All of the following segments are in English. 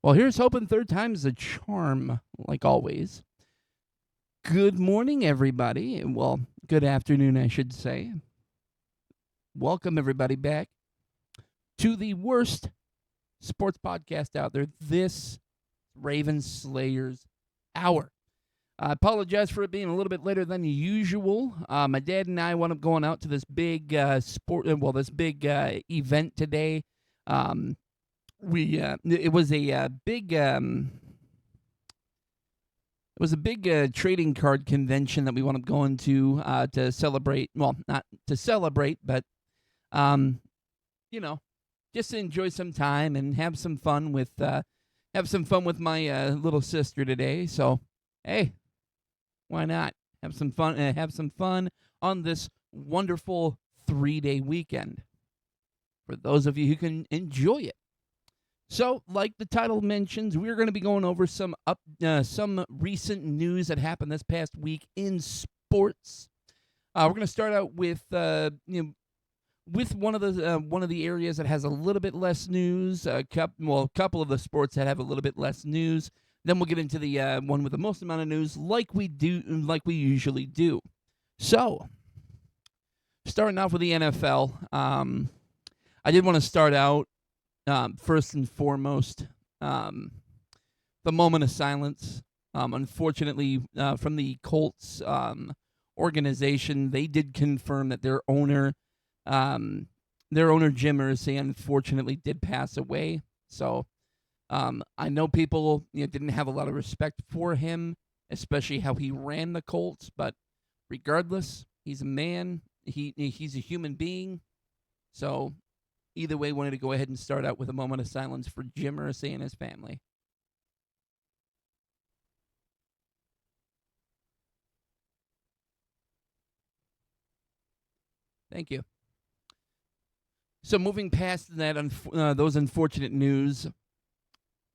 Well, here's hoping third time's a charm, like always. Good morning, everybody. Well, good afternoon, I should say. Welcome, everybody, back to the worst sports podcast out there, this Raven Slayers Hour. I apologize for it being a little bit later than usual. My dad and I wound up going out to this big event today. Um, it was a big It was a big trading card convention that we wound up going to celebrate. Well, not to celebrate, but um, you know, just to enjoy some time and have some fun with my little sister today. So, hey, why not have some fun? Have some fun on this wonderful 3-day weekend for those of you who can enjoy it. So, like the title mentions, we're going to be going over some recent news that happened this past week in sports. We're going to start out with with one of the areas that has a little bit less news. A couple of the sports that have a little bit less news. Then we'll get into the one with the most amount of news, like we usually do. So, starting off with the NFL, I did want to start out first and foremost, the moment of silence. Unfortunately, from the Colts organization, they did confirm that their owner Jim Irsay, unfortunately did pass away. So I know people didn't have a lot of respect for him, especially how he ran the Colts. But regardless, he's a man. He's a human being. So either way, wanted to go ahead and start out with a moment of silence for Jim Irsay and his family. Thank you. So moving past those unfortunate news,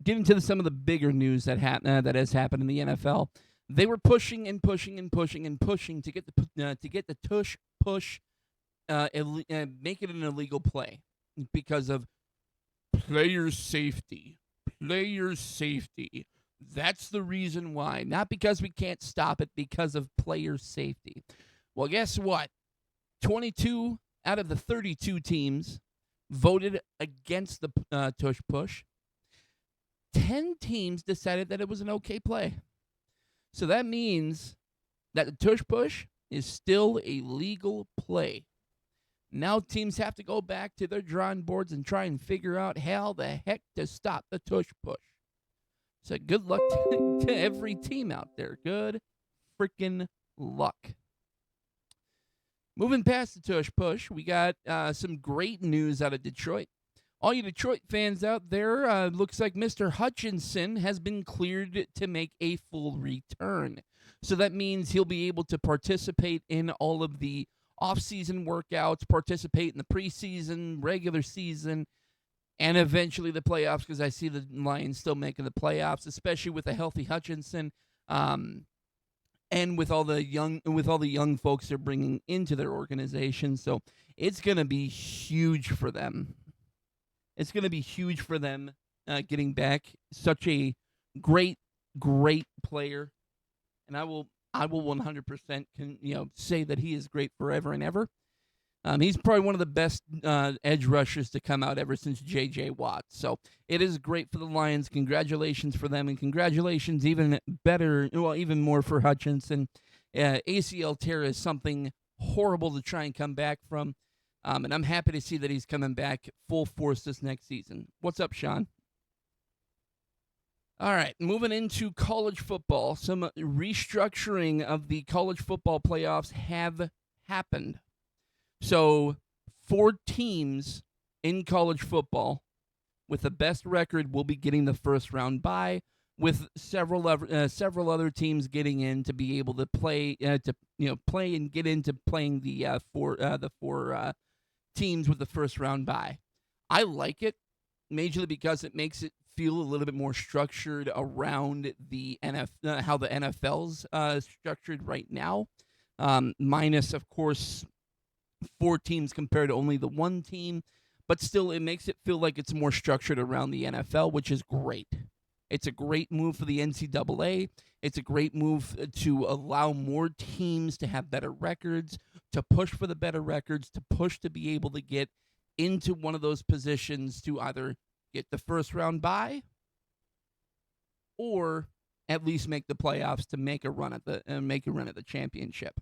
getting to some of the bigger news that has happened in the NFL. They were pushing and pushing and pushing and pushing to get the tush push, make it an illegal play because of player safety. Player safety. That's the reason why. Not because we can't stop it, because of player safety. Well, guess what? 22 out of the 32 teams voted against the tush push. 10 teams decided that it was an okay play. So that means that the tush push is still a legal play. Now teams have to go back to their drawing boards and try and figure out how the heck to stop the tush push. So good luck to every team out there. Good freaking luck. Moving past the tush push, we got some great news out of Detroit. All you Detroit fans out there, looks like Mr. Hutchinson has been cleared to make a full return. So that means he'll be able to participate in all of the off-season workouts, participate in the preseason, regular season, and eventually the playoffs, because I see the Lions still making the playoffs, especially with a healthy Hutchinson, and with all the young folks they're bringing into their organization. So it's going to be huge for them. It's going to be huge for them getting back such a great player, and I will 100% say that he is great forever and ever. He's probably one of the best edge rushers to come out ever since J.J. Watt. So it is great for the Lions. Congratulations for them, and congratulations even more for Hutchinson. ACL tear is something horrible to try and come back from. And I'm happy to see that he's coming back full force this next season. What's up, Sean? All right, moving into college football. Some restructuring of the college football playoffs have happened. So, 4 teams in college football with the best record will be getting the first round bye, with several other teams getting in to be able to play play and get into playing the four teams with the first round bye. I like it majorly because it makes it feel a little bit more structured around the how the NFL's structured right now. Minus, of course, 4 teams compared to only the 1 team, but still, it makes it feel like it's more structured around the NFL, which is great. It's a great move for the NCAA. It's a great move to allow more teams to have better records, to push for the better records, to push to be able to get into one of those positions to either get the first round bye or at least make the playoffs to make a run at the championship.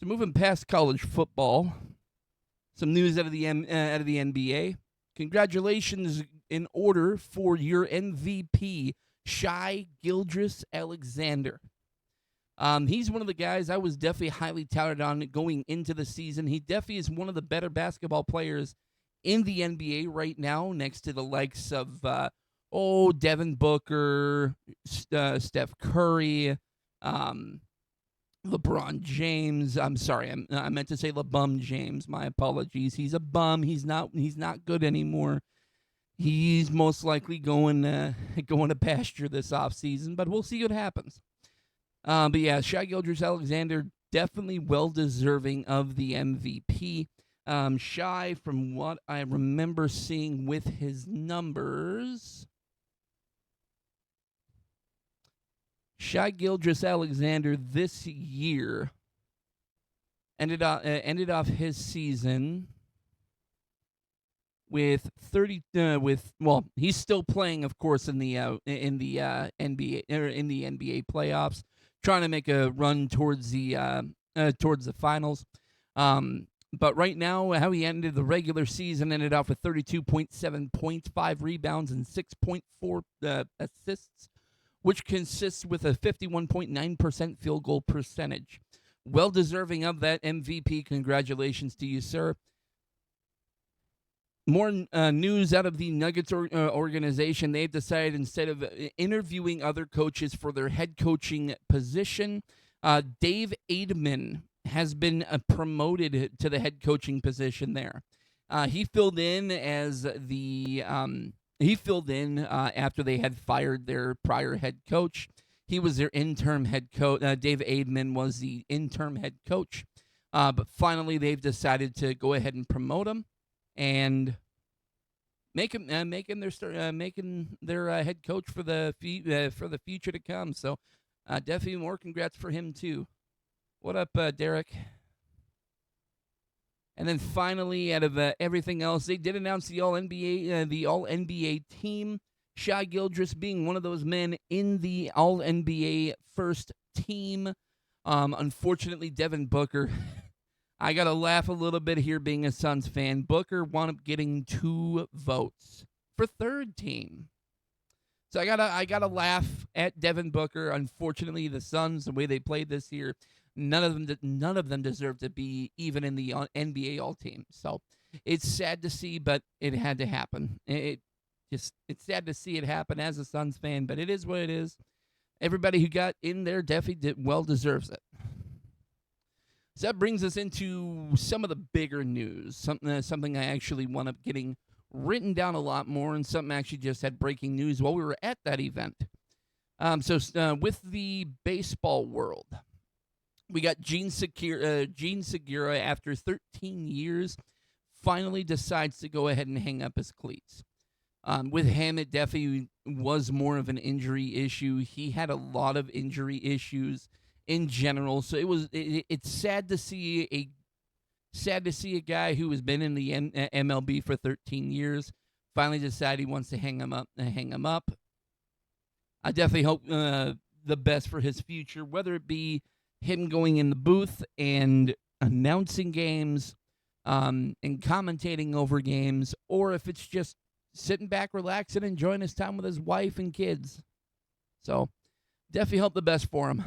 So moving past college football, some news out of the NBA. Congratulations in order for your MVP, Shai Gilgeous-Alexander. He's one of the guys I was definitely highly touted on going into the season. He definitely is one of the better basketball players in the NBA right now, next to the likes of Devin Booker, Steph Curry, LeBron James. I'm sorry, I meant to say LeBum James. My apologies. He's a bum. He's not good anymore. He's most likely going to pasture this offseason, but we'll see what happens. But yeah, Shai Gilgeous-Alexander definitely well deserving of the MVP. Shai, from what I remember seeing with his numbers, Shai Gilgeous-Alexander this year ended off his season with 30 he's still playing, of course, in the NBA or in the NBA playoffs, trying to make a run towards the finals. But right now, how he ended the regular season, ended off with 32.7 points, 5 rebounds, and 6.4 assists, which consists with a 51.9% field goal percentage. Well deserving of that MVP. Congratulations to you, sir. More news out of the Nuggets organization. They've decided, instead of interviewing other coaches for their head coaching position, Dave Ademan has been promoted to the head coaching position there. He filled in after they had fired their prior head coach. He was their interim head coach. Dave Ademan was the interim head coach. But finally, they've decided to go ahead and promote him and make him their head coach for the future to come. So definitely more congrats for him too. What up, Derek? And then finally, out of everything else, they did announce the All-NBA team. Shai Gilgeous being one of those men in the All-NBA first team. Unfortunately, Devin Booker, I got to laugh a little bit here being a Suns fan. Booker wound up getting 2 votes for third team. So I gotta laugh at Devin Booker. Unfortunately, the Suns, the way they played this year, none of them deserve to be even in the NBA All Team. So it's sad to see, but it had to happen. It's sad to see it happen as a Suns fan, but it is what it is. Everybody who got in there definitely well deserves it. So that brings us into some of the bigger news. Something I actually wound up getting written down a lot more, and something actually just had breaking news while we were at that event. So with the baseball world, we got Gene Segura, after 13 years, finally decides to go ahead and hang up his cleats. With him, it definitely was more of an injury issue. He had a lot of injury issues in general, so it's sad to see a guy who has been in the MLB for 13 years finally decide he wants to hang him up. I definitely hope the best for his future, whether it be him going in the booth and announcing games and commentating over games, or if it's just sitting back, relaxing, enjoying his time with his wife and kids. So definitely hope the best for him.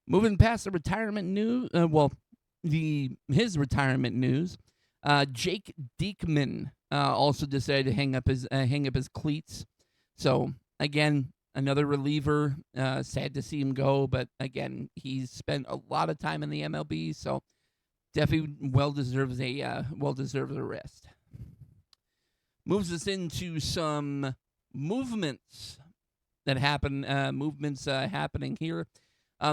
Moving past the retirement news, his retirement news, Jake Diekman also decided to hang up his cleats. So again, another reliever. Sad to see him go, but again, he's spent a lot of time in the MLB, so definitely well deserves a rest. Moves us into some movements that happen. Happening here.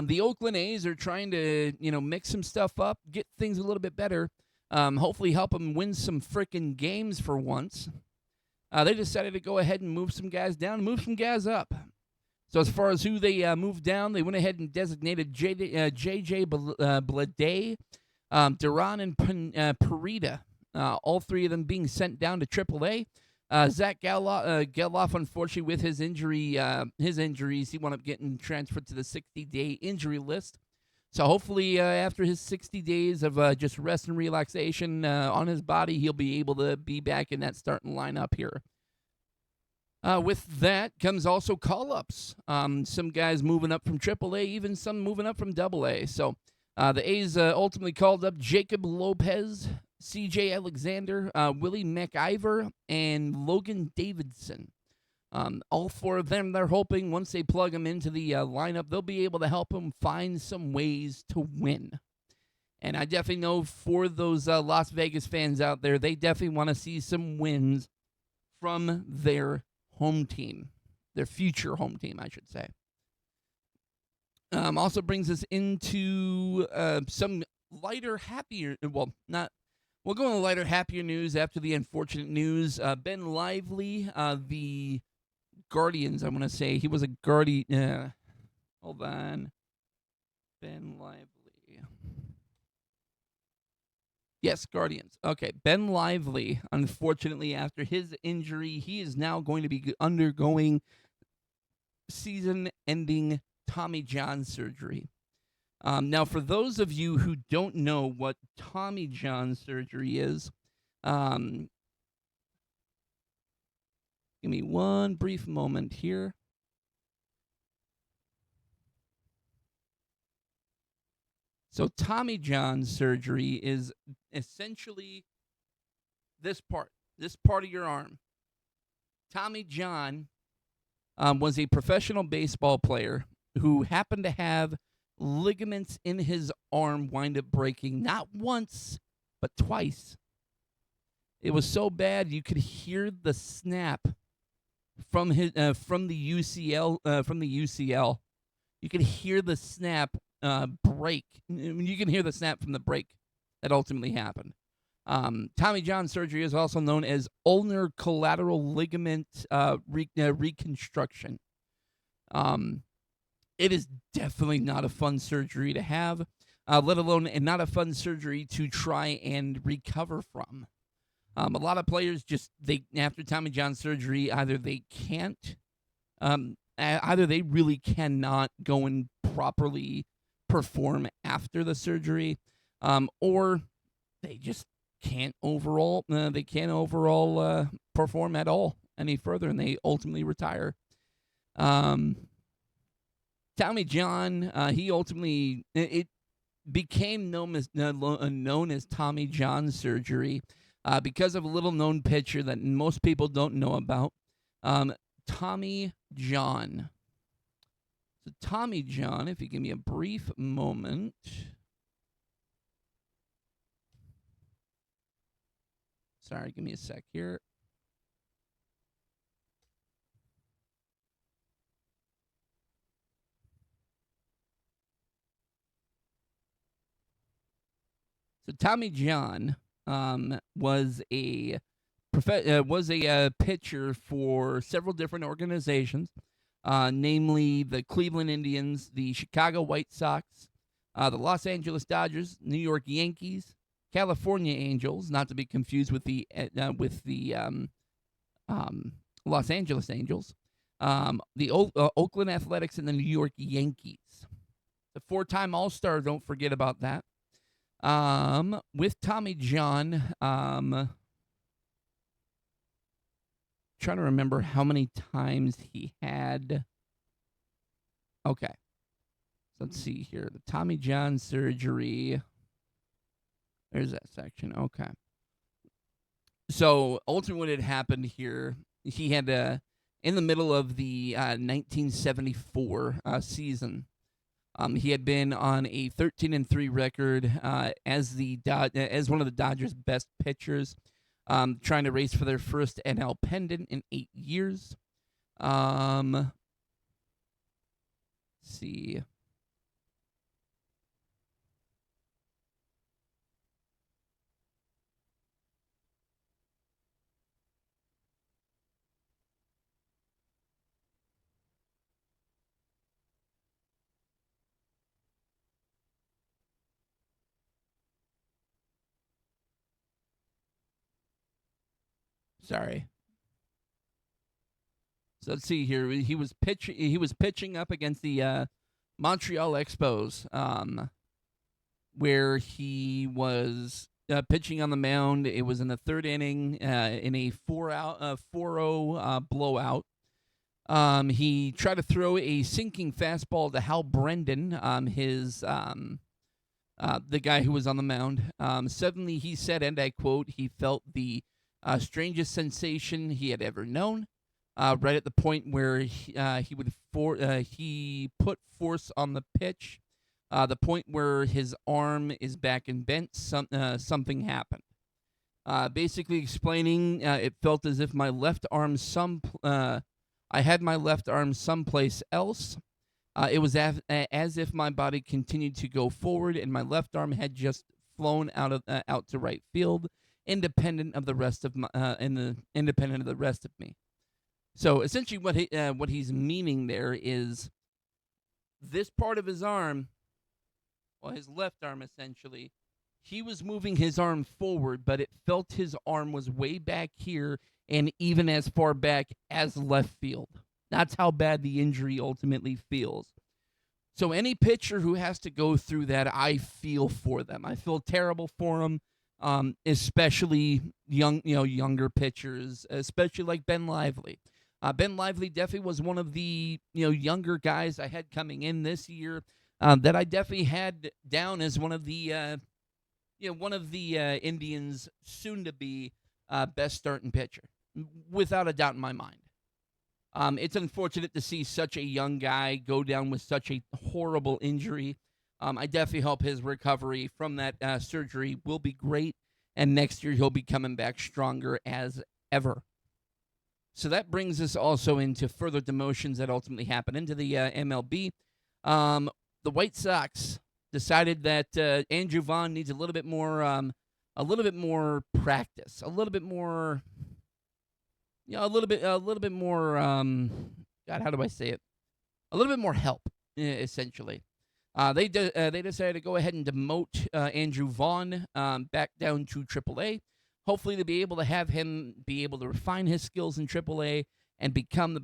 The Oakland A's are trying to, mix some stuff up, get things a little bit better. Hopefully help them win some frickin' games for once. They decided to go ahead and move some guys down and move some guys up. So as far as who they moved down, they went ahead and designated J.J. Bleday, Duran, and Parita, all three of them being sent down to AAA. Zach Geloff, unfortunately, with his injuries, he wound up getting transferred to the 60-day injury list. So hopefully, after his 60 days of just rest and relaxation on his body, he'll be able to be back in that starting lineup here. With that comes also call-ups. Some guys moving up from AAA, even some moving up from AA. So the A's ultimately called up Jacob Lopez, C.J. Alexander, Willie McIver, and Logan Davidson. All four of them, they're hoping once they plug them into the lineup, they'll be able to help them find some ways to win. And I definitely know for those Las Vegas fans out there, they definitely want to see some wins from their home team, their future home team, I should say. Also brings us into some lighter, happier, well, not, we'll go on the lighter, happier news after the unfortunate news. Ben Lively, the Guardians, I want to say, he was a Guardian, hold on, Ben Lively. Yes, Guardians. Okay, Ben Lively, unfortunately, after his injury, he is now going to be undergoing season-ending Tommy John surgery. Now, for those of you who don't know what Tommy John surgery is, give me one brief moment here. So Tommy John surgery is essentially this part of your arm. Tommy John was a professional baseball player who happened to have ligaments in his arm wind up breaking not once, but twice. It was so bad you could hear the snap from the UCL. You could hear the snap break. You can hear the snap from the break that ultimately happened. Tommy John surgery is also known as ulnar collateral ligament reconstruction. It is definitely not a fun surgery to have, let alone and not a fun surgery to try and recover from. A lot of players after Tommy John surgery, either they can't, either they really cannot go and properly perform after the surgery, or they just can't overall. They can't overall perform at all any further, and they ultimately retire. Tommy John, he ultimately it became known as Tommy John surgery because of a little known pitcher that most people don't know about. Tommy John. So Tommy John, if you give me a brief moment. Sorry, give me a sec here. So Tommy John was a pitcher for several different organizations, namely the Cleveland Indians, the Chicago White Sox, the Los Angeles Dodgers, New York Yankees, California Angels, not to be confused with the Los Angeles Angels, the Oakland Athletics, and the New York Yankees. The four-time All-Star, don't forget about that. With Tommy John, trying to remember how many times he had. Okay. So let's see here. The Tommy John surgery. There's that section. Okay. So ultimately what had happened here, he had in the middle of the 1974 season, he had been on a 13-3 record as one of the Dodgers' best pitchers, trying to race for their first NL pennant in 8 years. Let's see. Sorry. So let's see here. He was pitching up against the Montreal Expos, where he was pitching on the mound. It was in the third inning in a 4-0 blowout. He tried to throw a sinking fastball to Hal Brendan, the guy who was on the mound. Suddenly he said, and I quote, he felt the strangest sensation he had ever known. Right at the point where he put force on the pitch, the point where his arm is back and bent, something happened. Basically explaining, it felt as if my left arm I had my left arm someplace else. It was as if my body continued to go forward, and my left arm had just flown out to right field, independent of the rest of me. So essentially, what he's meaning there is this part of his arm, well, his left arm essentially, he was moving his arm forward, but it felt his arm was way back here and even as far back as left field. That's how bad the injury ultimately feels. So any pitcher who has to go through that, I feel for them. I feel terrible for them, especially younger pitchers, especially like Ben Lively. Ben Lively definitely was one of the younger guys I had coming in this year that I definitely had down as one of the Indians' soon-to-be best starting pitcher, without a doubt in my mind. It's unfortunate to see such a young guy go down with such a horrible injury. I definitely hope his recovery from that surgery will be great, and next year he'll be coming back stronger as ever. So that brings us also into further demotions that ultimately happened into the MLB. The White Sox decided that Andrew Vaughn needs a little bit more practice, a little bit more God, how do I say it? A little bit more help, essentially. They decided to go ahead and demote Andrew Vaughn back down to AAA. Hopefully, to be able to have him be able to refine his skills in AAA and become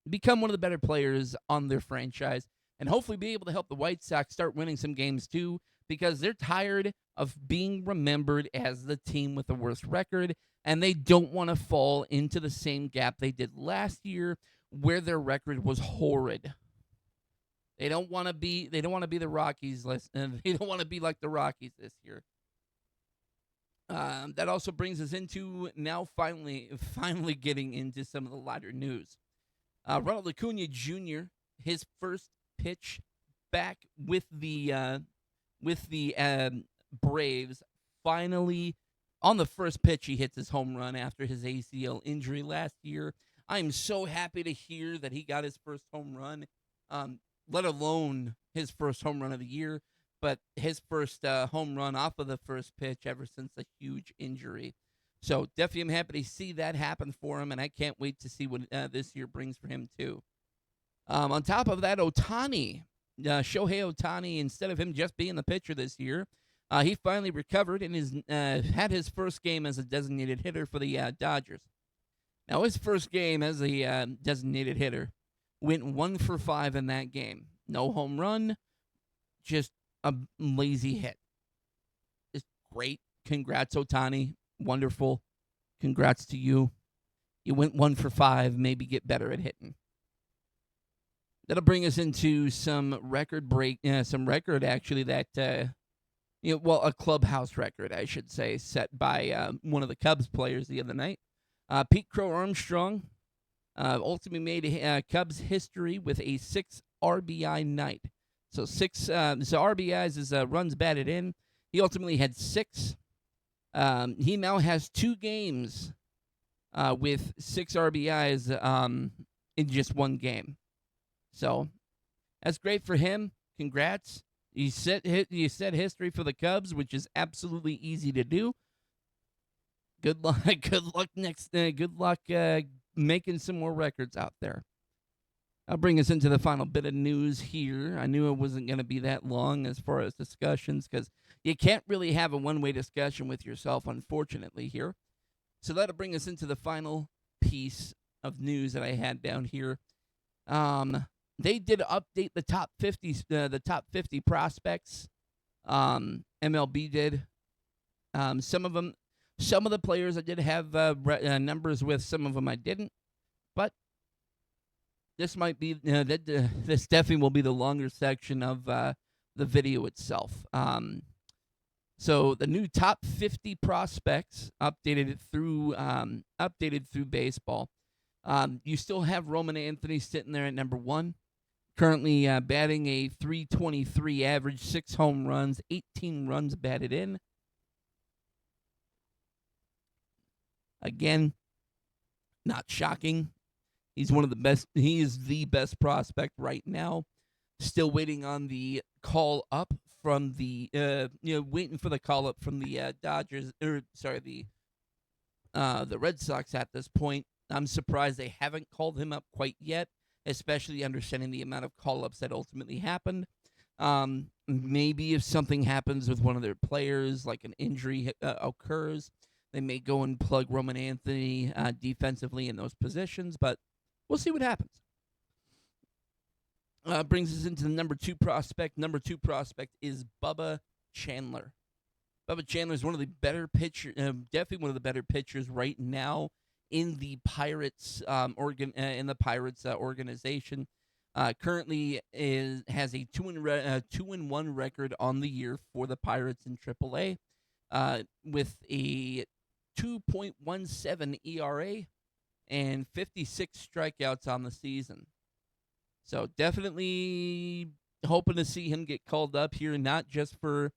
become one of the better players on their franchise, and hopefully be able to help the White Sox start winning some games too, because they're tired of being remembered as the team with the worst record, and they don't want to fall into the same gap they did last year, where their record was horrid. They don't want to be the Rockies. They don't want to be like the Rockies this year. That also brings us into now finally getting into some of the lighter news. Ronald Acuna Jr., his first pitch back with the Braves, finally on the first pitch he hits his home run after his ACL injury last year. I'm so happy to hear that he got his first home run, let alone his first home run of the year, but his first home run off of the first pitch ever since a huge injury. So definitely I'm happy to see that happen for him, and I can't wait to see what this year brings for him too. On top of that, Shohei Ohtani, instead of him just being the pitcher this year, he finally recovered and had his first game as a designated hitter for the Dodgers. Now, his first game as a designated hitter went 1 for 5 in that game. No home run, just a lazy hit. It's great. Congrats, Ohtani. Wonderful. Congrats to you. You went 1 for 5. Maybe get better at hitting. That'll bring us into some record actually that, a clubhouse record, I should say, set by one of the Cubs players the other night. Pete Crow Armstrong ultimately made Cubs history with a 6 RBI night. So RBIs is runs batted in. He ultimately had 6. He now has 2 games with 6 RBIs in just one game. So that's great for him. Congrats. You set history for the Cubs, which is absolutely easy to do. Good luck. Good luck making some more records out there. I'll bring us into the final bit of news here. I knew it wasn't going to be that long as far as discussions, because you can't really have a one-way discussion with yourself, unfortunately, here. So that'll bring us into the final piece of news that I had down here. They did update the top 50 prospects. MLB did. Some of the players I did have numbers with. Some of them I didn't. But this might be this definitely will be the longer section of the video itself. So the new top 50 prospects updated through baseball. You still have Roman Anthony sitting there at number 1, currently batting a .323 average, 6 home runs, 18 runs batted in. Again, not shocking. He's one of the best. He is the best prospect right now. Still waiting on the call up from the waiting for the call up from the Dodgers, the Red Sox at this point. I'm surprised they haven't called him up quite yet, especially understanding the amount of call-ups that ultimately happened. Maybe if something happens with one of their players, like an injury occurs, they may go and plug Roman Anthony defensively in those positions, but we'll see what happens. Brings us into the number 2 prospect. Number 2 prospect is Bubba Chandler. Bubba Chandler is one of the better pitchers, definitely one of the better pitchers right now in the Pirates organization. Currently has a 2-1 record on the year for the Pirates in AAA, with a 2.17 ERA and 56 strikeouts on the season. So definitely hoping to see him get called up here, not just for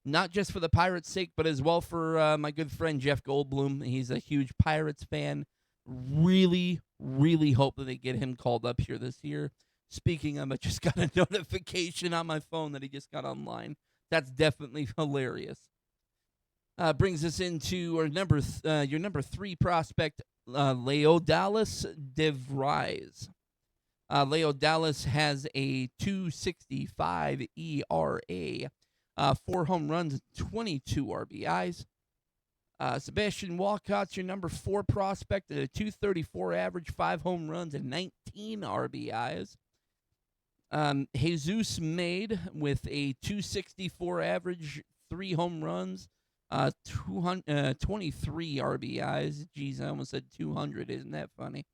the Pirates' sake, but as well for my good friend Jeff Goldblum. He's a huge Pirates fan. Really, really hope that they get him called up here this year. Speaking of, I just got a notification on my phone that he just got online. That's definitely hilarious. Brings us into your number 3 prospect, Leodalis DeVries. Leo Dallas has a 2.65 ERA, 4 home runs, 22 RBIs. Sebastian Walcott's your number 4 prospect at a 2.34 average, 5 home runs, and 19 RBIs. Jesus Made with a 2.64 average, 3 home runs, 23 RBIs. Geez, I almost said 200. Isn't that funny?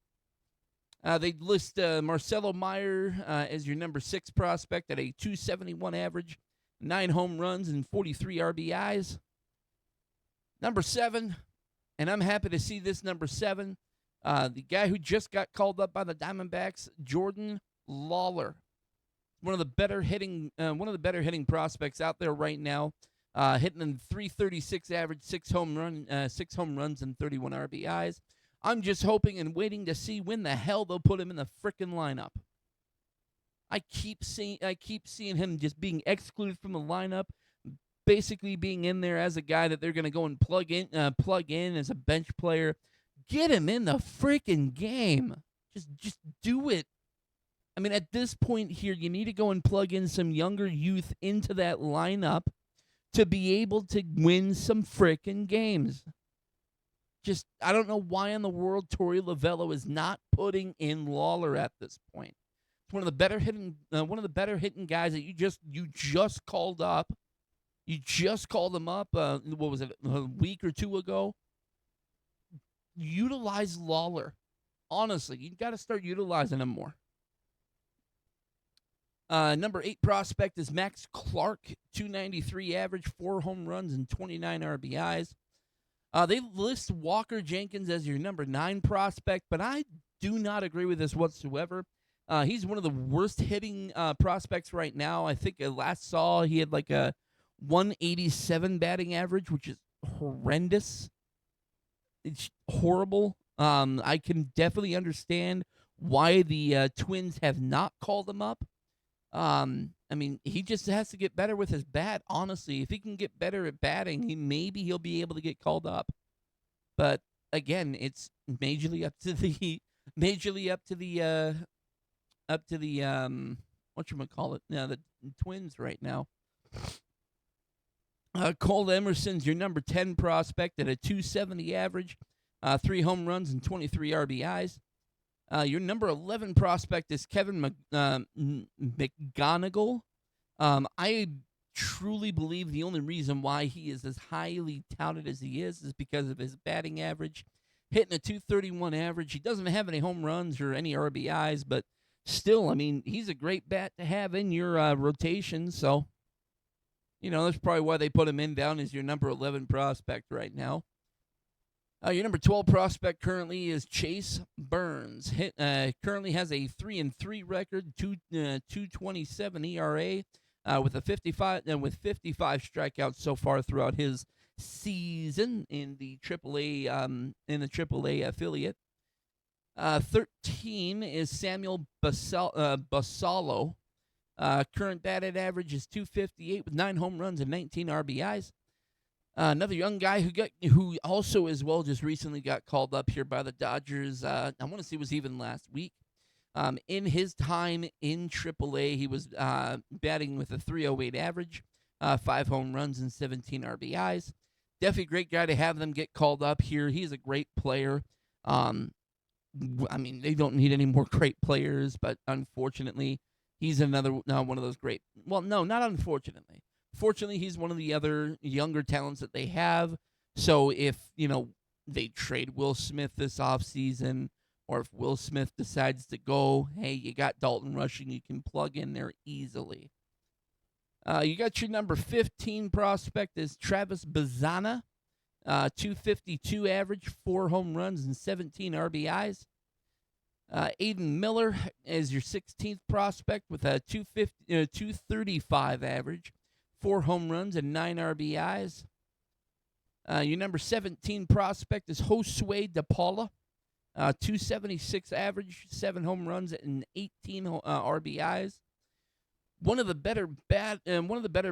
They list Marcelo Meyer as your number 6 prospect at a 2.71 average, 9 home runs, and 43 RBIs. Number 7, and I'm happy to see this number 7, the guy who just got called up by the Diamondbacks, Jordan Lawler, one of the better hitting prospects out there right now, hitting a 3.36 average, 6 home runs, and 31 RBIs. I'm just hoping and waiting to see when the hell they'll put him in the frickin' lineup. I keep seeing him just being excluded from the lineup, basically being in there as a guy that they're going to go and plug in as a bench player. Get him in the frickin' game. Just do it. I mean, at this point here, you need to go and plug in some younger youth into that lineup to be able to win some frickin' games. Just, I don't know why in the world Torey Lovullo is not putting in Lawler at this point. It's one of the better hitting guys that you just called up. You just called him up. What was it, a week or 2 ago? Utilize Lawler. Honestly, you got to start utilizing him more. Number 8 prospect is Max Clark, 293 average, 4 home runs, and 29 RBIs. They list Walker Jenkins as your number 9 prospect, but I do not agree with this whatsoever. He's one of the worst hitting prospects right now. I think last saw he had like a 187 batting average, which is horrendous. It's horrible. I can definitely understand why the Twins have not called him up. I mean, he just has to get better with his bat, honestly. If he can get better at batting, he'll be able to get called up. But again, it's majorly up to the whatchamacallit, the Twins right now. Cole Emerson's your number 10 prospect at a 270 average, 3 home runs and 23 RBIs. Your number 11 prospect is Kevin McGonigal. I truly believe the only reason why he is as highly touted as he is because of his batting average, hitting a 231 average. He doesn't have any home runs or any RBIs, but still, I mean, he's a great bat to have in your rotation. So, that's probably why they put him in down as your number 11 prospect right now. Your number 12 prospect currently is Chase Burns. Currently has a 3-3 record, 2.27 ERA, with 55 strikeouts so far throughout his season in the AAA affiliate. 13 is Samuel Basallo. Current batted average is 258 with 9 home runs and 19 RBIs. Another young guy who also as well just recently got called up here by the Dodgers. I want to say it was even last week. In his time in AAA, he was batting with a 308 average, 5 home runs and 17 RBIs. Definitely a great guy to have them get called up here. He's a great player. I mean, they don't need any more great players, but unfortunately, he's another one of those great. Well, no, not unfortunately. Fortunately, he's one of the other younger talents that they have. So if, they trade Will Smith this offseason, or if Will Smith decides to go, hey, you got Dalton Rushing you can plug in there easily. You got your number 15 prospect is Travis Bazzana. 252 average, 4 home runs, and 17 RBIs. Aiden Miller is your 16th prospect with a 235 average, 4 home runs, and 9 RBIs. Your number 17 prospect is Josue De Paula. 276 average, 7 home runs, and 18 RBIs. One of the better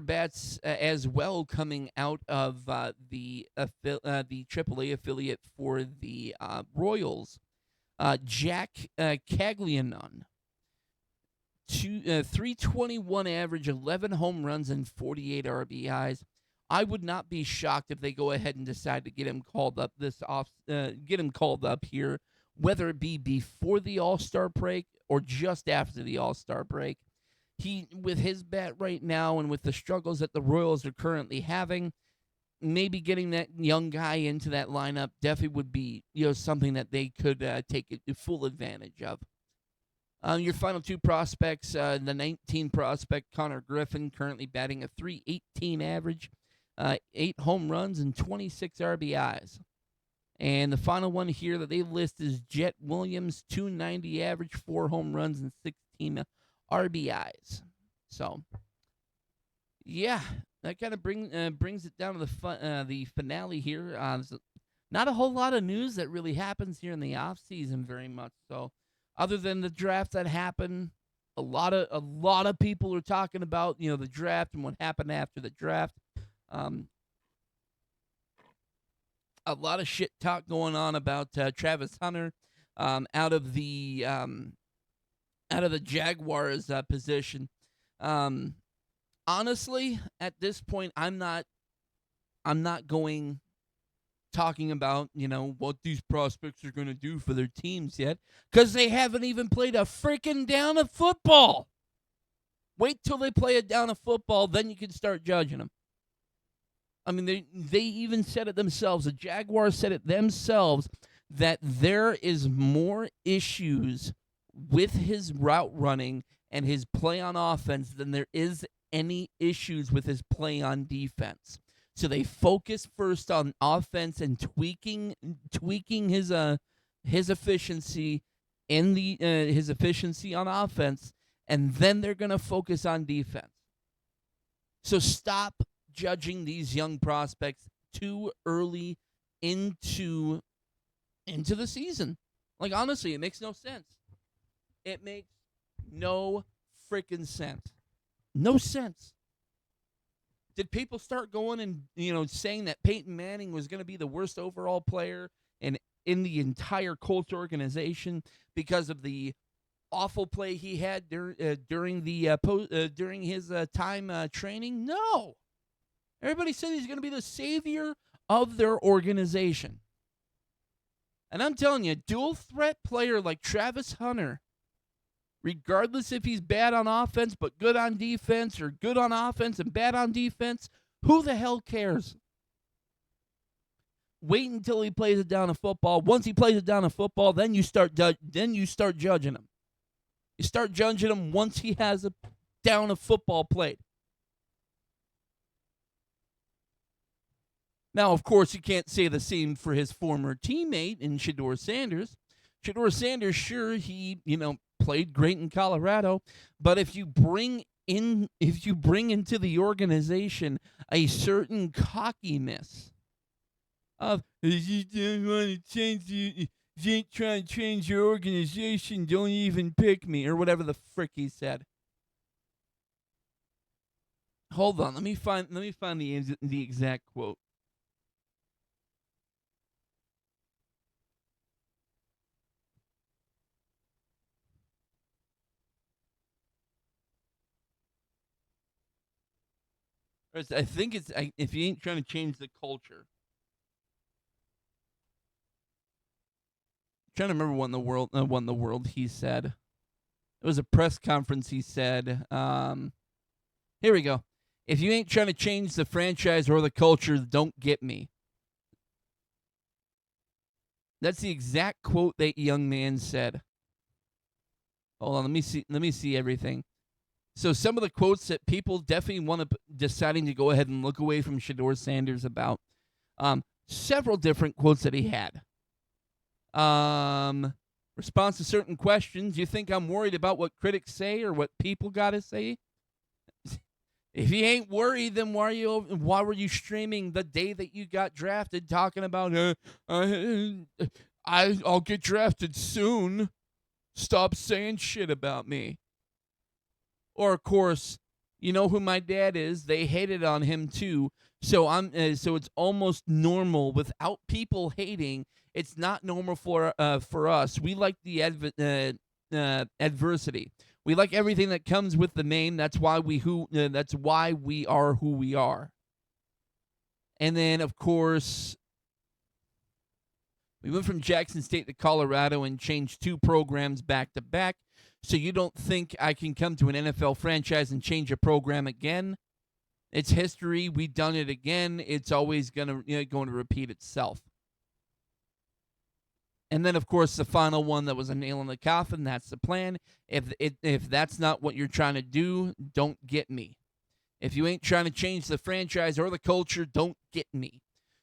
bats as well coming out of the AAA affiliate for the Royals. Jack Caglianon. 321 average, 11 home runs, and 48 RBIs. I would not be shocked if they go ahead and decide to get him called up here, whether it be before the All-Star break or just after the All-Star break. He, with his bat right now and with the struggles that the Royals are currently having, maybe getting that young guy into that lineup definitely would be, something that they could take full advantage of. Your final 2 prospects, the 19 prospect Connor Griffin, currently batting a 318 average, 8 home runs, and 26 RBIs. And the final one here that they list is Jet Williams, 290 average, 4 home runs, and 16 RBIs. So, yeah, that kind of brings it down to the finale here. There's not a whole lot of news that really happens here in the off season very much. So, other than the draft that happened, a lot of people are talking about the draft and what happened after the draft. A lot of shit talk going on about Travis Hunter out of the Jaguars position. Honestly, at this point, I'm not talking about what these prospects are going to do for their teams yet, because they haven't even played a freaking down of football. Wait till they play a down of football, then you can start judging them. I mean, they even said it themselves. The Jaguars said it themselves that there is more issues with his route running and his play on offense than there is any issues with his play on defense. So they focus first on offense and tweaking his efficiency in his efficiency on offense, and then they're going to focus on defense. So stop judging these young prospects too early into the season. Like, honestly, it makes no sense. It makes no freaking sense. No sense. Did people start going and, saying that Peyton Manning was going to be the worst overall player in the entire Colts organization because of the awful play he had during his time training? No. Everybody said he's going to be the savior of their organization. And I'm telling you, a dual threat player like Travis Hunter, regardless if he's bad on offense but good on defense, or good on offense and bad on defense, who the hell cares? Wait until he plays it down in football. Once he plays it down in football, then you start judging him. You start judging him once he has a down of football played. Now, of course, you can't say the same for his former teammate in Shedeur Sanders. Shedeur Sanders, sure, he played great in Colorado, but if you bring into the organization a certain cockiness of you don't want to change you ain't trying to change your organization, don't even pick me, or whatever the frick he said. Hold on, let me find the exact quote. I think it's if you ain't trying to change the culture. I'm trying to remember what in the world he said. It was a press conference. He said, "Here we go. If you ain't trying to change the franchise or the culture, don't get me." That's the exact quote that young man said. Hold on, let me see everything. So some of the quotes that people definitely want to deciding to go ahead and look away from Shedeur Sanders about. Several different quotes that he had. Response to certain questions. You think I'm worried about what critics say or what people got to say? If you ain't worried, then why were you streaming the day that you got drafted, talking about I'll get drafted soon. Stop saying shit about me. Or of course, you know who my dad is. They hated on him too. So so it's almost normal without people hating. It's not normal for us. We like the adversity. We like everything that comes with the name. That's why we are who we are. And then of course, we went from Jackson State to Colorado and changed 2 programs back to back. So you don't think I can come to an NFL franchise and change a program again? It's history. We've done it again. It's always going to repeat itself. And then, of course, the final one that was a nail in the coffin. That's the plan. If that's not what you're trying to do, don't get me. If you ain't trying to change the franchise or the culture, don't get me.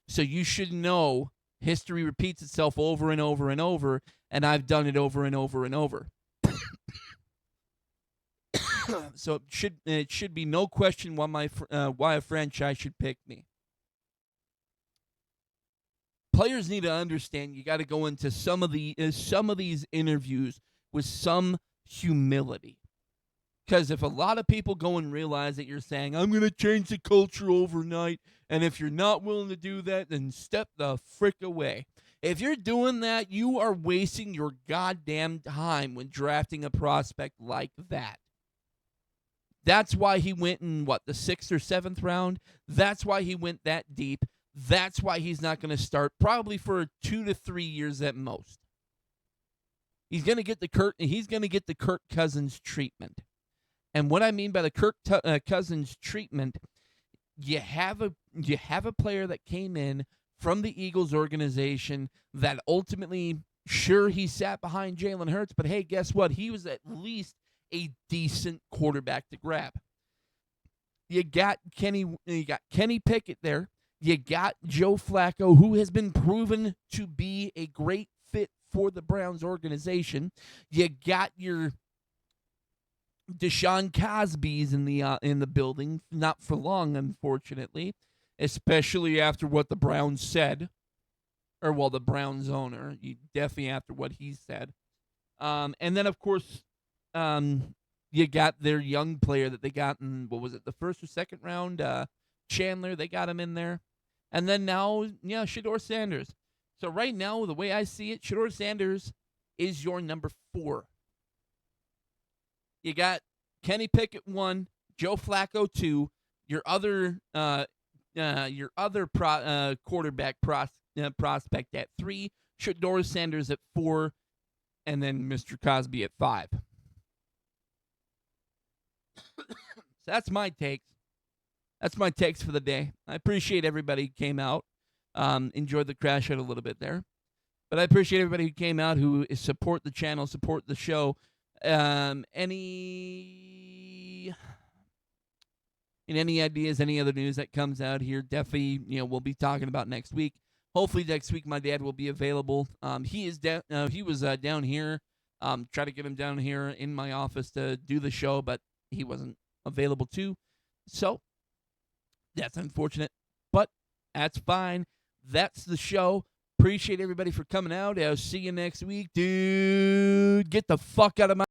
So you should know history repeats itself over and over and over, and I've done it over and over and over. So it should be no question why a franchise should pick me. Players need to understand you got to go into some of these interviews with some humility. Because if a lot of people go and realize that you're saying, I'm going to change the culture overnight, and if you're not willing to do that, then step the frick away. If you're doing that, you are wasting your goddamn time when drafting a prospect like that. That's why he went in, the 6th or 7th round? That's why he went that deep. That's why he's not going to start probably for 2 to 3 years at most. He's going to get the Kirk Cousins treatment. And what I mean by the Kirk Cousins treatment, you have a player that came in from the Eagles organization that ultimately, sure, he sat behind Jalen Hurts, but hey, guess what? He was at least a decent quarterback to grab. You got Kenny Pickett there. You got Joe Flacco, who has been proven to be a great fit for the Browns organization. You got your Deshaun Cosby's in the building, not for long, unfortunately, especially after what the Browns said, or the Browns owner, definitely after what he said. And then of course, you got their young player that they got in, what was it, the 1st or 2nd round, Chandler. They got him in there, and then now, Shedeur Sanders. So right now, the way I see it, Shedeur Sanders is your number 4. You got Kenny Pickett 1, Joe Flacco 2, your other quarterback prospect at 3, Shedora Sanders at 4, and then Mr. Cosby at 5. So that's my takes. That's my takes for the day. I appreciate everybody who came out. Enjoyed the crash out a little bit there. But I appreciate everybody who came out, who support the channel, support the show. Any ideas, any other news that comes out here, definitely, we'll be talking about next week. Hopefully next week my dad will be available. He was down here. Try to get him down here in my office to do the show, but he wasn't available too. So that's unfortunate, but that's fine. That's the show. Appreciate everybody for coming out. I'll see you next week. Dude, get the fuck out of my